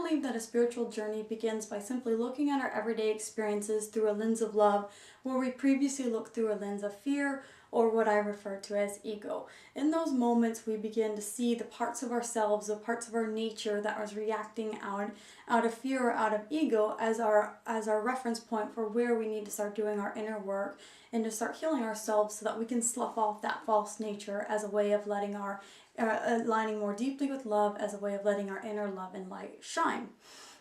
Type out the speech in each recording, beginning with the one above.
believe that a spiritual journey begins by simply looking at our everyday experiences through a lens of love, where we previously looked through a lens of fear, or what I refer to as ego. In those moments, we begin to see the parts of ourselves, the parts of our nature that was reacting out of fear or out of ego as our reference point for where we need to start doing our inner work and to start healing ourselves so that we can slough off that false nature as a way of letting our aligning more deeply with love, as a way of letting our inner love and light shine.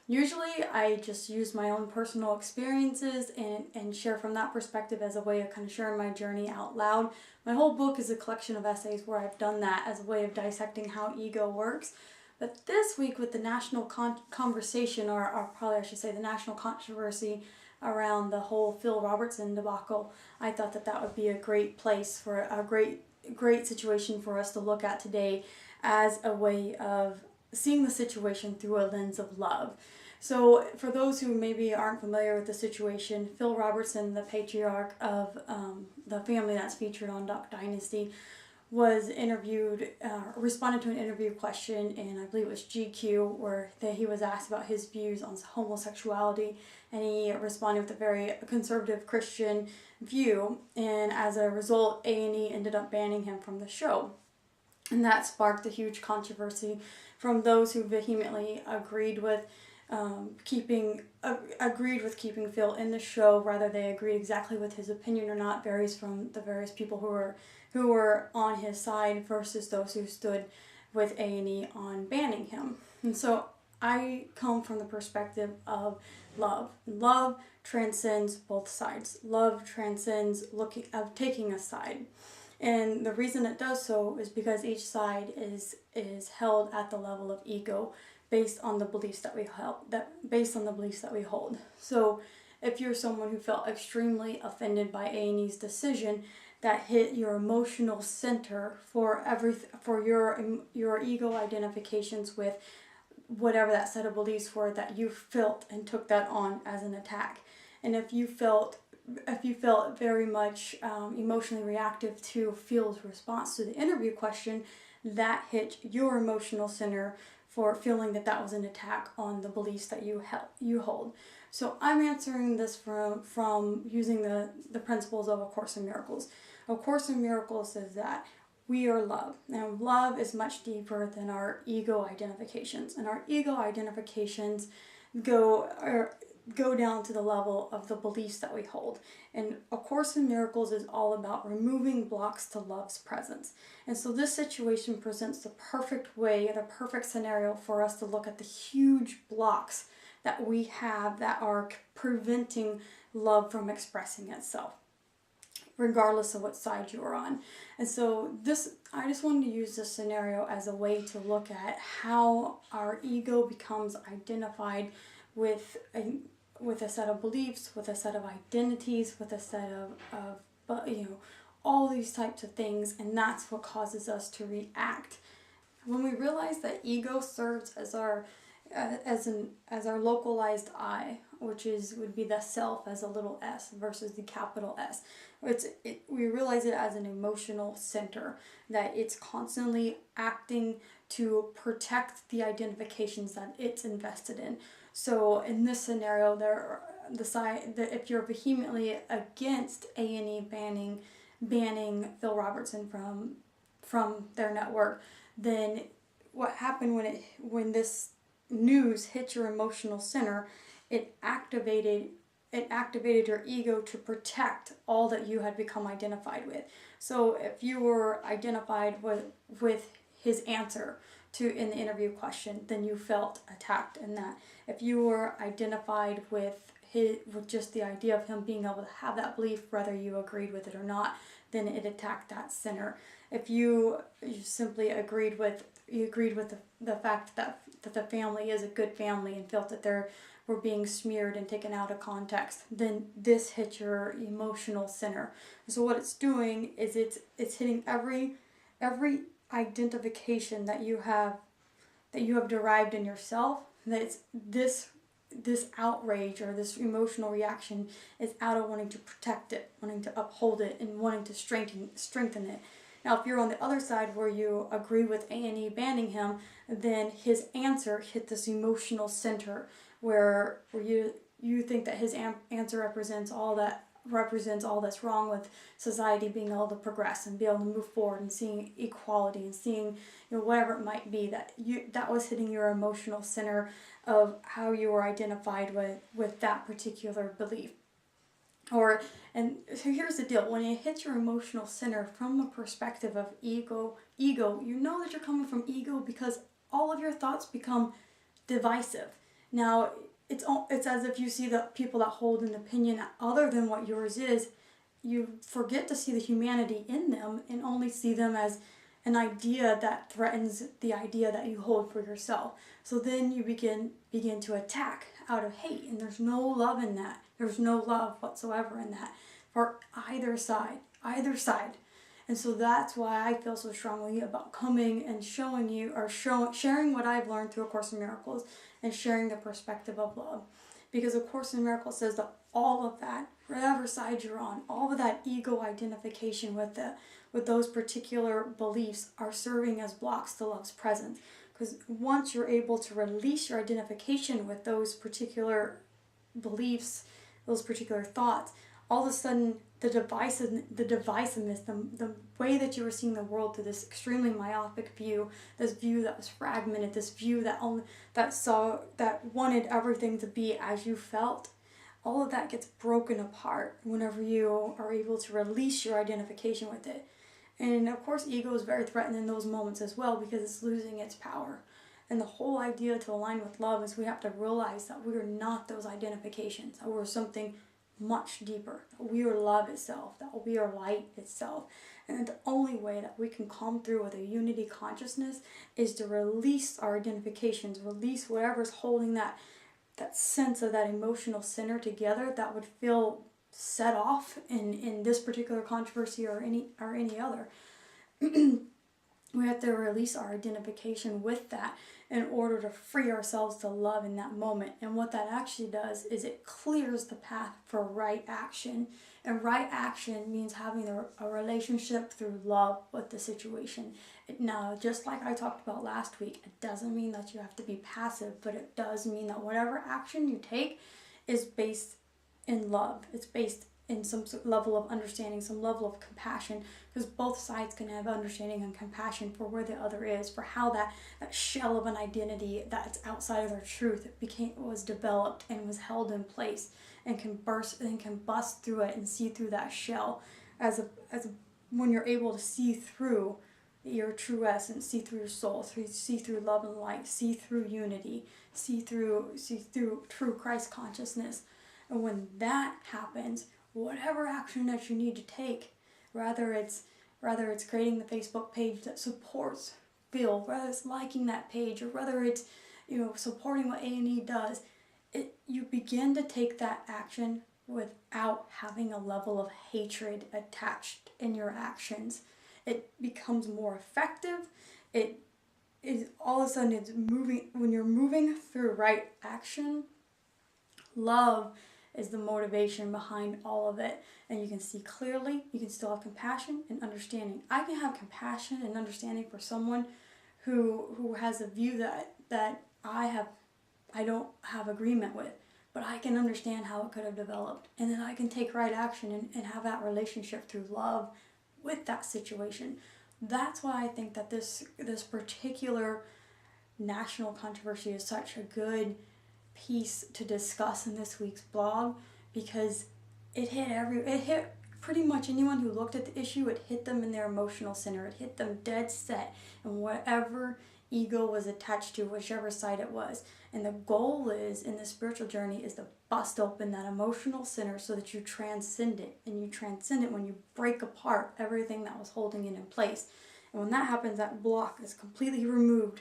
Usually I just use my own personal experiences and share from that perspective as a way of kind of sharing my journey out loud. My whole book is a collection of essays where I've done that as a way of dissecting how ego works. But this week, with the national conversation, or probably I should say the national controversy around the whole Phil Robertson debacle, I thought that that would be a great place for a great situation for us to look at today as a way of seeing the situation through a lens of love. So for those who maybe aren't familiar with the situation, Phil Robertson, the patriarch of the family that's featured on Duck Dynasty, was interviewed, responded to an interview question, and I believe it was GQ, where he was asked about his views on homosexuality, and he responded with a very conservative Christian view, and as a result, A&E ended up banning him from the show. And that sparked a huge controversy from those who vehemently agreed with keeping Phil in the show. Rather, they agreed exactly with his opinion or not varies from the various people who were on his side versus those who stood with A&E on banning him. And so I come from the perspective of love. Love transcends both sides. Love transcends taking a side. And the reason it does so is because each side is held at the level of ego based on the beliefs that we hold. So if you're someone who felt extremely offended by A&E's decision that hit your emotional center for your ego identifications with whatever that set of beliefs were that you felt and took that on as an attack, and if you felt very much emotionally reactive to Phil's response to the interview question, that hit your emotional center for feeling that was an attack on the beliefs that you hold. So I'm answering this from using the principles of A Course in Miracles. A Course in Miracles says that we are love. Now, love is much deeper than our ego identifications, and our ego identifications go down to the level of the beliefs that we hold. And A Course in Miracles is all about removing blocks to love's presence. And so this situation presents the perfect way, the perfect scenario for us to look at the huge blocks that we have that are preventing love from expressing itself, regardless of what side you are on. And so I just wanted to use this scenario as a way to look at how our ego becomes identified with a set of beliefs, with a set of identities, with a set of all these types of things, and that's what causes us to react. When we realize that ego serves as our localized I, which would be the self as a little s versus the capital S. We realize it as an emotional center, that it's constantly acting to protect the identifications that it's invested in. So in this scenario, if you're vehemently against A&E banning Phil Robertson from their network, then what happened when this news hit your emotional center, it activated your ego to protect all that you had become identified with. So if you were identified with his answer in the interview question, then you felt attacked in that. If you were identified with just the idea of him being able to have that belief, whether you agreed with it or not, then it attacked that center. If you simply agreed with the fact that the family is a good family and felt that they were being smeared and taken out of context, then this hit your emotional center. So what it's doing is it's hitting every identification that you have derived in yourself, that it's this outrage or this emotional reaction is out of wanting to protect it, wanting to uphold it, and wanting to strengthen it. Now, if you're on the other side where you agree with A&E banning him, then his answer hit this emotional center where you think that his answer represents all that's wrong with society being able to progress and be able to move forward and seeing equality and seeing, whatever it might be, that was hitting your emotional center of how you were identified with that particular belief. And so here's the deal: when it hits your emotional center from a perspective of ego, you know that you're coming from ego because all of your thoughts become divisive. Now, it's as if you see the people that hold an opinion other than what yours is, you forget to see the humanity in them and only see them as an idea that threatens the idea that you hold for yourself. So then you begin to attack out of hate, and there's no love in that. There's no love whatsoever in that for either side. And so that's why I feel so strongly about coming and showing you, or sharing what I've learned through A Course in Miracles and sharing the perspective of love. Because A Course in Miracles says that all of that, whatever side you're on, all of that ego identification with those particular beliefs are serving as blocks to love's presence. Because once you're able to release your identification with those particular beliefs, those particular thoughts, all of a sudden the divisiveness, the way that you were seeing the world through this extremely myopic view, this view that was fragmented, this view that wanted everything to be as you felt, all of that gets broken apart whenever you are able to release your identification with it. And of course, ego is very threatened in those moments as well because it's losing its power. And the whole idea to align with love is we have to realize that we are not those identifications, that we're something much deeper, that we are love itself, that we are light itself. And the only way that we can come through with a unity consciousness is to release our identifications, release whatever's holding that sense of that emotional center together that would feel set off in this particular controversy or any other. We have to release our identification with that in order to free ourselves to love in that moment. And what that actually does is it clears the path for right action. And right action means having a relationship through love with the situation. Now, just like I talked about last week, it doesn't mean that you have to be passive, but it does mean that whatever action you take is based in love. It's based in some level of understanding, some level of compassion, because both sides can have understanding and compassion for where the other is, for how that shell of an identity that's outside of their truth was developed and was held in place and can bust through it and see through that shell when you're able to see through your true essence, see through your soul, see through love and light, see through unity, see through true Christ consciousness. And when that happens, whatever action that you need to take, whether it's creating the Facebook page that supports Bill, whether it's liking that page, or whether it's supporting what A&E does, you begin to take that action without having a level of hatred attached in your actions. It becomes more effective. It is all of a sudden it's moving. When you're moving through right action, love is the motivation behind all of it, and you can see clearly. You can still have compassion and understanding. I can have compassion and understanding for someone who has a view that I don't have agreement with, but I can understand how it could have developed, and then I can take right action and have that relationship through love with that situation. That's why I think that this particular national controversy is such a good piece to discuss in this week's blog, because it hit pretty much anyone who looked at the issue. It hit them in their emotional center. It hit them dead set in whatever ego was attached to, whichever side it was. And the goal is, in the spiritual journey, is to bust open that emotional center so that you transcend it. And you transcend it when you break apart everything that was holding it in place. And when that happens, that block is completely removed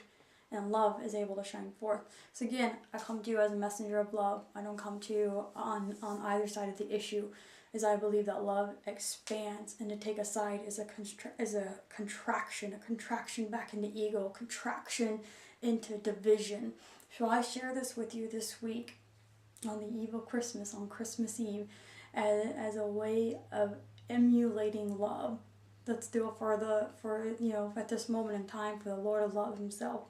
and love is able to shine forth. So again, I come to you as a messenger of love. I don't come to you on either side of the issue, as I believe that love expands, and to take a side is a contraction back into ego, contraction into division. So I share this with you this week on the eve of Christmas, on Christmas Eve, as a way of emulating love, let's do it for you know, at this moment in time, for the Lord of Love himself.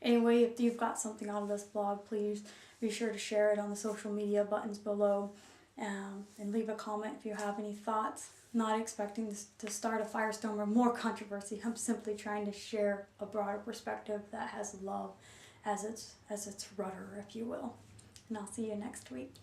Anyway, if you've got something out of this blog, please be sure to share it on the social media buttons below, and leave a comment if you have any thoughts. Not expecting to start a firestorm or more controversy. I'm simply trying to share a broader perspective that has love as its rudder, if you will. And I'll see you next week.